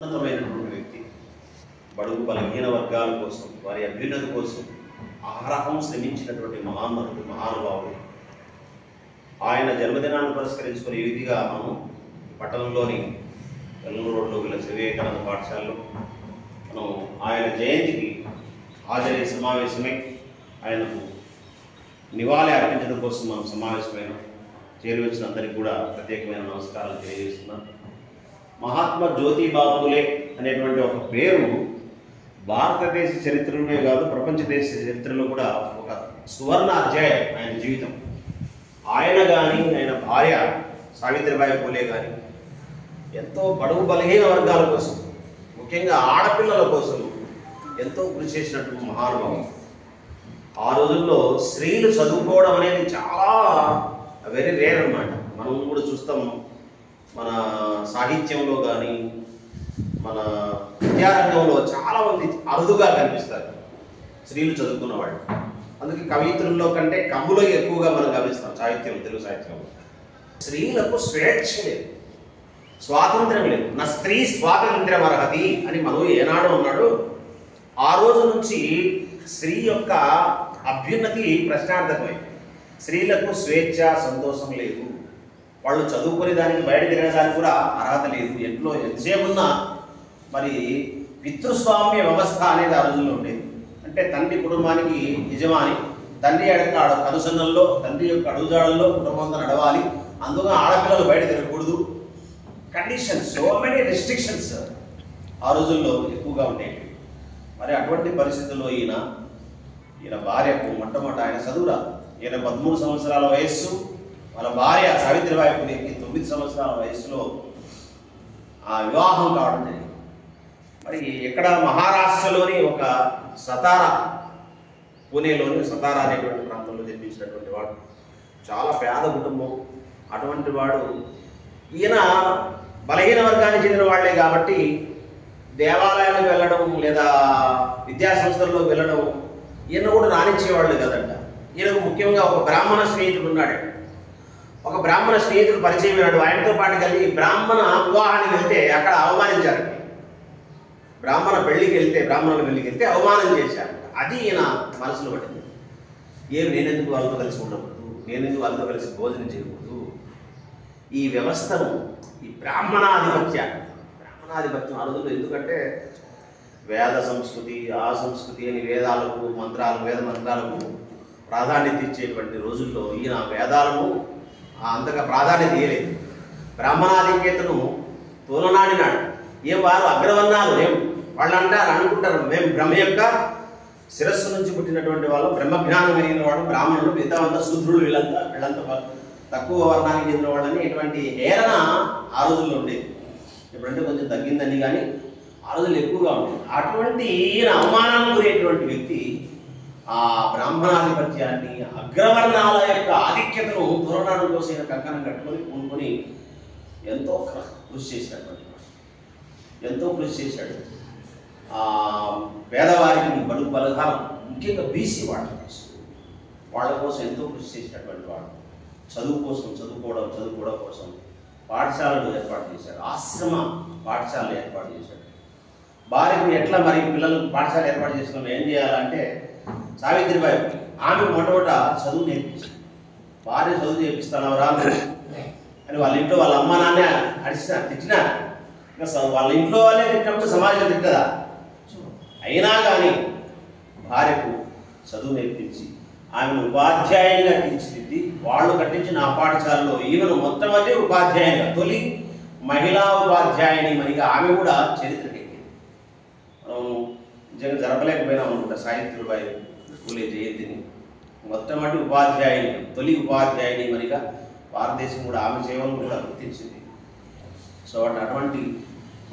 ఉన్నతమైనటువంటి వ్యక్తి బడుగు బలహీన వర్గాల కోసం వారి అభ్యున్నతి కోసం ఆగ్రహం శ్రమించినటువంటి మహామనుడు మహానుభావుడు. ఆయన జన్మదినాన్ని పురస్కరించుకుని ఈ విధిగా మనం పట్టణంలోని వెల్లూరు రోడ్లో గల వివేకానంద పాఠశాలలో మనం ఆయన జయంతికి హాజరై సమావేశమై ఆయనకు నివాళి అర్పించడం కోసం మనం సమావేశమైన చేరువచ్చిన అందరికీ కూడా ప్రత్యేకమైన నమస్కారాలు తెలియజేస్తున్నాం. మహాత్మా జ్యోతిబా ఫూలే అనేటువంటి ఒక పేరు భారతదేశ చరిత్రలోనే కాదు ప్రపంచ దేశ చరిత్రలో కూడా ఒక సువర్ణ అధ్యాయం ఆయన జీవితం. ఆయన కానీ ఆయన భార్య సావిత్రిబాయి ఫూలే కానీ ఎంతో బడుగు బలహీన వర్గాల కోసం ముఖ్యంగా ఆడపిల్లల కోసం ఎంతో కృషి చేసినటువంటి మహానుభావం. ఆ రోజుల్లో స్త్రీలు చదువుకోవడం అనేది చాలా వెరీ రేర్ అన్నమాట. మనం కూడా చూస్తాం, మన సాహిత్యంలో కానీ మన విద్యారంగంలో చాలామంది అరుదుగా కనిపిస్తారు స్త్రీలు చదువుకున్న వాళ్ళు. అందుకే కవిత్రుల్లో కంటే కవులో ఎక్కువగా మనం గమనిస్తాం సాహిత్యం, తెలుగు సాహిత్యంలో. స్త్రీలకు స్వేచ్ఛ లేదు, స్వాతంత్ర్యం లేదు. నా స్త్రీ స్వాతంత్ర్యం అర్హతి అని మనం ఏనాడు ఉన్నాడు. ఆ రోజు నుంచి స్త్రీ యొక్క అభ్యున్నతి ప్రశ్నార్థకమైంది. స్త్రీలకు స్వేచ్ఛ సంతోషం లేదు, వాళ్ళు చదువుకునే దానికి బయట తిరగడానికి కూడా అర్హత లేదు. ఎంట్లో ఎంతసేపున్నా మరి పితృస్వామ్య వ్యవస్థ అనేది ఆ రోజుల్లో ఉండేది. అంటే తండ్రి కుటుంబానికి యజమాని, తండ్రి యొక్క కనుసన్నల్లో తండ్రి యొక్క అడుగుజాడల్లో కుటుంబంతో నడవాలి. అందులో ఆడపిల్లలు బయట తిరగకూడదు. కండిషన్స్, సో మెనీ రెస్ట్రిక్షన్స్ ఆ రోజుల్లో ఎక్కువగా ఉండేవి. మరి అటువంటి పరిస్థితుల్లో ఈయన భార్యకు మొట్టమొదటి ఆయన చదువురా, ఈయన 13 సంవత్సరాల వయస్సు, వాళ్ళ భార్య సావిత్రిబాయి ఫూలేకి 9 సంవత్సరాల వయసులో ఆ వివాహం కావడం జరిగింది. మరి ఇక్కడ మహారాష్ట్రలోని ఒక సతారా, పూణేలోని సతారా అనేటువంటి ప్రాంతంలో జన్మించినటువంటి వాడు. చాలా పేద కుటుంబం. అటువంటి వాడు ఈయన బలహీన వర్గానికి చెందిన వాళ్లే కాబట్టి దేవాలయాలకు వెళ్ళడం లేదా విద్యా సంస్థల్లో వెళ్ళడం ఈయన కూడా రాణించేవాళ్ళు కదంట. ఈయనకు ముఖ్యంగా ఒక బ్రాహ్మణ స్నేహితుడు ఉన్నాడు. ఒక బ్రాహ్మణ స్నేహితుడు పరిచయం అయినాడు. ఆయనతో పాటు కలిగి బ్రాహ్మణ వివాహానికి వెళ్తే అక్కడ అవమానించారు. బ్రాహ్మణుల పెళ్లికి వెళ్తే అవమానం చేశారు. అది ఈయన మనసులో పడింది. నేనెందుకు వాళ్ళతో కలిసి ఉండకూడదు, నేనెందుకు వాళ్ళతో కలిసి భోజనం చేయకూడదు. ఈ వ్యవస్థను, ఈ బ్రాహ్మణాధిపత్యం ఆ రోజుల్లో, ఎందుకంటే వేద సంస్కృతి ఆ సంస్కృతి అని వేద మంత్రాలకు ప్రాధాన్యత ఇచ్చేటువంటి రోజుల్లో ఈయన వేదాలను అంతగా ప్రాధాన్యత ఇవ్వలేదు. బ్రాహ్మణాధిక్యతను తోలనాడినాడు. వారు అగ్రవర్ణాలు వాళ్ళు అనుకుంటారు మేము బ్రహ్మ యొక్క శిరస్సు నుంచి పుట్టినటువంటి వాళ్ళు, బ్రహ్మజ్ఞానం కలిగిన వాళ్ళు బ్రాహ్మణులు, మిగతా అంతా శూద్రులు, వీళ్ళంతా తక్కువ వర్ణానికి చెందిన వాళ్ళని ఇటువంటి హేళన ఆ రోజుల్లో ఉండేది. ఇప్పుడంటే కొంచెం తగ్గిందని, కానీ ఆ రోజులు ఎక్కువగా ఉండేది. అటువంటి ఈయన అవమానానికి గురైనటువంటి వ్యక్తి ఆ బ్రాహ్మణాధిపత్యాన్ని, అగ్రవర్ణాల యొక్క ఆధిక్యతను తోలనాడు కోసం ఈయన కంకణం కట్టుకొని పూనుకొని ఎంతో కృషి చేశాడు. పేదవారికి బడుగు బలహారం, ముఖ్యంగా బీసీ వాళ్ళ కోసం ఎంతో కృషి చేసినటువంటి వాడు. చదువుకోవడం కోసం పాఠశాలలు ఏర్పాటు చేశాడు. ఆశ్రమ పాఠశాలలు ఏర్పాటు చేశాడు. భార్యకు ఎట్లా మరి పిల్లలకు పాఠశాల ఏర్పాటు చేసుకుని ఏం చేయాలంటే సావిత్రిబాయి ఆమెకు మొట్టమొదట చదువు నేర్పించాడు. భార్య చదువు చేపిస్తాను రాను అని వాళ్ళ ఇంట్లో వాళ్ళ అమ్మ నాన్న తిట్టినా వాళ్ళ ఇంట్లో వాళ్ళే తిట్టినప్పుడు సమాజం తిట్టదా. అయినా కానీ భార్యకు చదువు నేర్పించి ఆమెను ఉపాధ్యాయునిగా తీర్చిదిద్ది వాళ్ళు కట్టించిన ఆ పాఠశాలలో ఈమెను మొట్టమొదటి ఉపాధ్యాయునిగా, తొలి మహిళా ఉపాధ్యాయుని మరిగా ఆమె కూడా చరిత్రకెక్కింది. మనం నిజంగా జరపలేకపోయినాం అనుకుంటా సావిత్రిబాయి ఫూలే జయంతిని. మొట్టమొదటి ఉపాధ్యాయుని, తొలి ఉపాధ్యాయుని మరిగా భారతదేశం కూడా ఆమె సేవలను కూడా గుర్తించింది. సో అటువంటి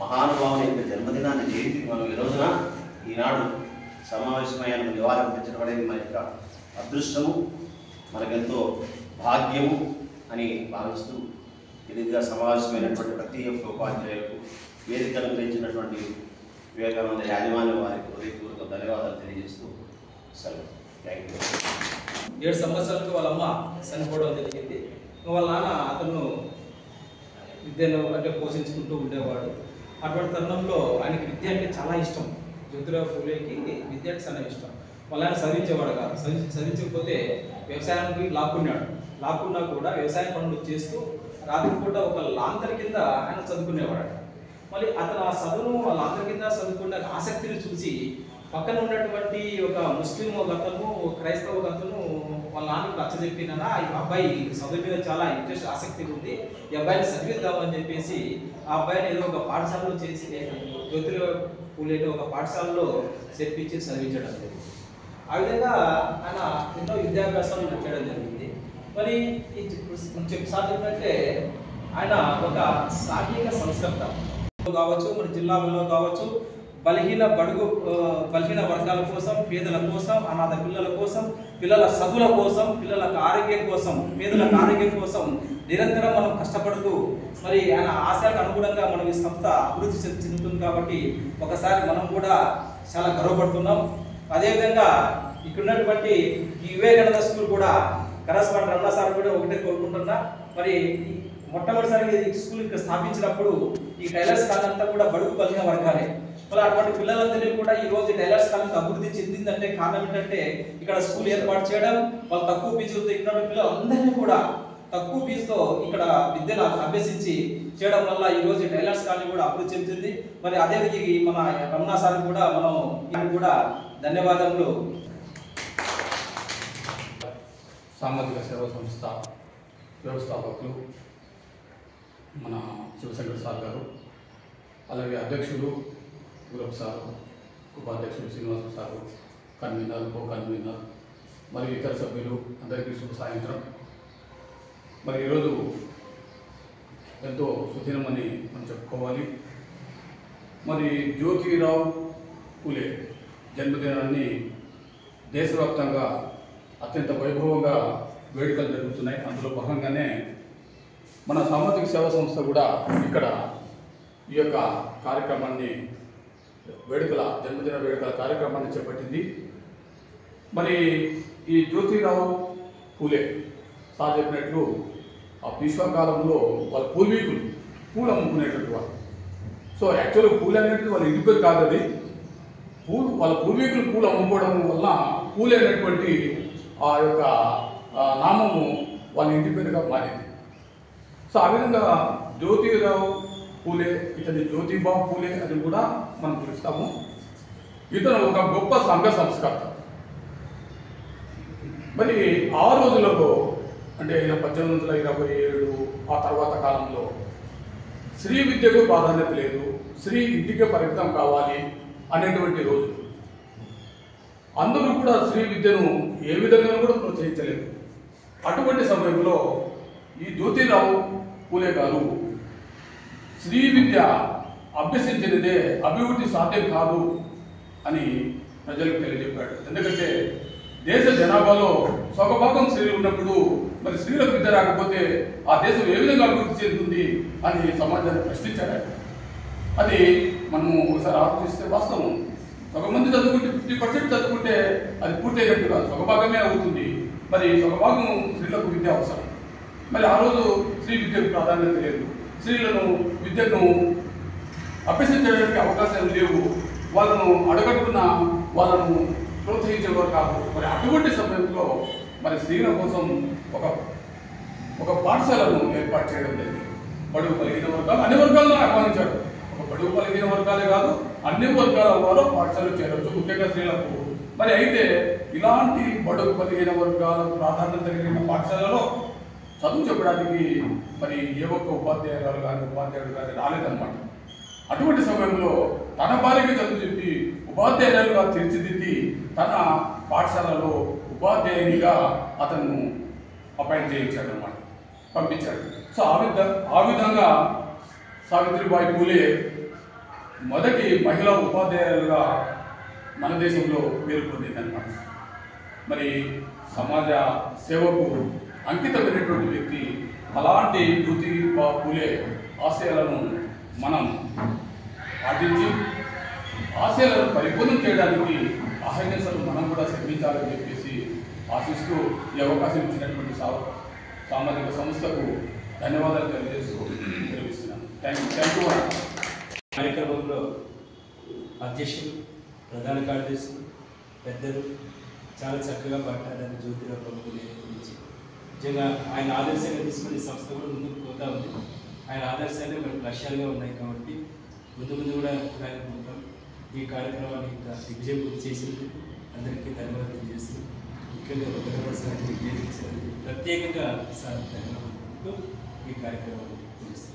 మహానుభావుని యొక్క జన్మదినాన్ని, జయంతిని మనం ఈనాడు సమావేశమయ్యానికి నివాళి అర్పించడం అనేది మన యొక్క అదృష్టము, మనకెంతో భాగ్యము అని భావిస్తూ ఇదిగా సమావేశమైనటువంటి ప్రతి ఒక్క ఉపాధ్యాయులకు వేదికను పెంచినటువంటి వివేకానంద యాజమాన్యం వారికి హృదయపూర్వక ధన్యవాదాలు తెలియజేస్తూ సెలవు. Thank you. 7 సంవత్సరాలకు వాళ్ళ అమ్మ చనిపోవడం జరిగింది. వాళ్ళ నాన్న అతను విద్యను అంటే పోషించుకుంటూ ఉండేవాడు. అటువంటి తరుణంలో ఆయనకి విద్య అంటే చాలా ఇష్టం. జ్యోతిరావు పూలేకి విద్య అంటే చాలా ఇష్టం. వాళ్ళ ఆయన చదివించేవాడు కాదు. చదివించకపోతే వ్యవసాయానికి లాక్కున్నా కూడా వ్యవసాయ పనులు చేస్తూ రాత్రిపూట ఒక లాంతర్ కింద ఆయన చదువుకునేవాడు. మళ్ళీ అతను ఆ చదువును లాంతర్ కింద చదువుకునే ఆసక్తిని చూసి పక్కన ఉన్నటువంటి ఒక ముస్లిం ఒక అతను, క్రైస్తవ ఒక అతను వాళ్ళ నాన్నకు నచ్చ చెప్పినా ఈ అబ్బాయి చదువు మీద చాలా ఇంట్రెస్ట్ ఆసక్తి ఉంది, ఈ అబ్బాయిని చదివిద్దామని చెప్పేసి ఆ అబ్బాయిని ఏదో ఒక పాఠశాలలో చేసి జ్యోతిరావు పూలే ఒక పాఠశాలలో చేర్పించి చదివించడం జరిగింది. ఆ విధంగా ఆయన ఎన్నో విద్యాభ్యాసాలు చేయడం జరిగింది. మరి సార్ చెప్పినట్టే ఆయన ఒక సాంఘిక సంస్కర్త కావచ్చు, మన జిల్లాలో కావచ్చు, బలహీన వర్గాల కోసం, పేదల కోసం, అనాథ పిల్లల కోసం, పిల్లల చదువుల కోసం, పిల్లలకు ఆరోగ్యం కోసం, పేదలకు ఆరోగ్యం కోసం నిరంతరం మనం కష్టపడుతూ మరి ఆయన ఆశయాలకు అనుగుణంగా మనం ఈ సంస్థ అభివృద్ధి చెందుతుంది. కాబట్టి ఒకసారి మనం కూడా చాలా గర్వపడుతున్నాం. అదేవిధంగా ఇక్కడ ఉన్నటువంటి ఈ వివేకానంద స్కూల్ కూడా కరస్పాండెంట్ రమణ సార్ కూడా ఒకటే కోరుకుంటున్నా. మరి మొట్టమొదటిసారిగా ఈ స్కూల్ ఇక్కడ స్థాపించినప్పుడు ఈ టైలర్స్ కాలేజ్ అంతా కూడా బడుగు బలహీన వర్గాలే. మరి అటువంటి పిల్లలందరినీ కూడా ఈ రోజు టైలర్స్ కాలేజ్ అభివృద్ధి చెందిందంటే కారణం ఏంటంటే ఇక్కడ స్కూల్ ఏర్పాటు చేయడం, వాళ్ళు తక్కువ ఫీజులతో ఇక్కడ పిల్లలందరినీ కూడా తక్కువ ఫీజుతో ఇక్కడ విద్యను అభ్యసించి చేయడం వల్ల ఈ రోజు టైలర్స్ కాలేజ్ కూడా అభివృద్ధి చెందుతుంది. మరి అదే మన రమణ సార్ కూడా మనం కూడా ధన్యవాదములు. సామాజిక సేవా సంస్థ వ్యవస్థాపకులు మన శివశంకర్ సార్ గారు, అలాగే అధ్యక్షులు గురప్ సారు, ఉపాధ్యక్షులు Srinivasa sir, convener, co convener మరియు ఇతర సభ్యులు అందరికీ శుభ సాయంత్రం. మరి ఈరోజు ఎంతో సుదినమని మనం చెప్పుకోవాలి. మరి జ్యోతిరావు పూలే జన్మదినాన్ని దేశవ్యాప్తంగా అత్యంత వైభవంగా వేడుకలు జరుగుతున్నాయి. అందులో భాగంగానే మన సామాజిక సేవా సంస్థ కూడా ఇక్కడ ఈ యొక్క కార్యక్రమాన్ని జన్మదిన వేడుకల కార్యక్రమాన్ని చేపట్టింది. మరి ఈ జ్యోతిరావు పూలే సార్ చెప్పినట్లు ఆ భీష్మకాలంలో వాళ్ళ పూర్వీకులు పూలు అమ్ముకునేటటువంటి వాళ్ళు. సో యాక్చువల్గా పూలు అనేటువంటి వాళ్ళ ఇంటి పేరు కాదు, అది వాళ్ళ పూర్వీకులు పూలు అమ్ముకోవడం వల్ల పూలే అనేటువంటి ఆ యొక్క నామము వాళ్ళ ఇంటి పేరుగా మారింది. సో ఆ విధంగా జ్యోతిరావు పూలే, ఇతని జ్యోతిబా పూలే అని కూడా మనం పిలుస్తాము. ఇతను ఒక గొప్ప సంఘ సంస్కర్త. మరి ఆ రోజులలో అంటే 1827 ఆ తర్వాత కాలంలో స్త్రీ విద్యకు ప్రాధాన్యత లేదు, స్త్రీ ఇంటికే పరిమితం కావాలి అనేటువంటి రోజు. అందరూ కూడా స్త్రీ విద్యను ఏ విధంగా కూడా ప్రోత్సహించలేదు. అటువంటి సమయంలో ఈ జ్యోతిరావు పూలే గారు స్త్రీ విద్య అభ్యసించినదే అభివృద్ధి సాధ్యం కాదు అని ప్రజలకు తెలియజెప్పాడు. ఎందుకంటే దేశ జనాభాలో సగభాగం స్త్రీలు ఉన్నప్పుడు మరి స్త్రీలకు విద్య రాకపోతే ఆ దేశం ఏ విధంగా అభివృద్ధి చెందుతుంది అని సమాజాన్ని ప్రశ్నించాడు. అది మనము ఒకసారి ఆలోచిస్తే వాస్తవం. సగమంది చదువుకుంటే 50% చదువుకుంటే అది పూర్తయినట్టు కాదు, సగభాగమే అవుతుంది. మరి సగభాగం స్త్రీలకు విద్య అవసరం. మరి ఆ రోజు స్త్రీ విద్యకు ప్రాధాన్యత లేదు, స్త్రీలను విద్యను అభ్యసించడానికి అవకాశాలు లేవు, వాళ్ళను అడగట్టుకున్న వాళ్ళను ప్రోత్సహించేవారు కాదు. మరి అటువంటి సమయంలో మరి స్త్రీల కోసం ఒక పాఠశాలను ఏర్పాటు చేయడం జరిగింది. బడుగు బలహీన వర్గాలు అన్ని వర్గాల్లో ఆహ్వానించాడు. ఒక బడుగు బలహీన వర్గాలే కాదు, అన్ని వర్గాల వారు పాఠశాలకు చేరవచ్చు, ముఖ్యంగా స్త్రీలకు. మరి అయితే ఇలాంటి బడుగు బలహీన వర్గాల ప్రాధాన్యత కలిగిన పాఠశాలలో చదువు చెప్పడానికి మరి ఏ ఒక్క ఉపాధ్యాయురాలు కానీ ఉపాధ్యాయుడు కానీ రాలేదన్నమాట. అటువంటి సమయంలో తన భార్యకి చదువు చెప్పి ఉపాధ్యాయులుగా తీర్చిదిద్ది తన పాఠశాలలో ఉపాధ్యాయునిగా అతను అపాయింట్ చేయించాడు అన్నమాట, పంపించాడు. సో ఆ విధంగా సావిత్రిబాయి పూలే మొదటి మహిళా ఉపాధ్యాయులుగా మన దేశంలో పేరు పొందిందన్నమాట. మరి సమాజ సేవకు అంకితమైనటువంటి వ్యక్తి. అలాంటి జ్యోతిబా పూలే ఆశయాలను మనం పాటించి ఆశయాలను పరిపూర్ణం చేయడానికి అహర్నిశలు మనం కూడా శ్రమించాలని చెప్పేసి ఆశిస్తూ ఈ అవకాశం ఇచ్చినటువంటి సామాజిక సంస్థకు ధన్యవాదాలు తెలియజేస్తూ తెలియజేస్తున్నాను. Thank you. కార్యక్రమంలో అధ్యక్షులు, ప్రధాన కార్యదర్శులు, పెద్దలు చాలా చక్కగా మాట్లాడారు జ్యోతిరావు ప్రభుత్వం గురించి. నిజంగా ఆయన ఆదర్శంగా తీసుకునే సంస్థ కూడా ముందుకు పోతా ఉంది. ఆయన ఆదర్శాలే మనకు లక్ష్యాలుగా ఉన్నాయి కాబట్టి ముందు కూడా రాకపోతాం. ఈ కార్యక్రమాన్ని ఇంకా విజయం పూర్తి చేసినందుకు అందరికీ ధన్యవాదాలు తెలియజేస్తూ, ముఖ్యంగా ప్రత్యేకంగా ధన్యవాదాలు ఈ కార్యక్రమాన్ని ముగిస్తాం.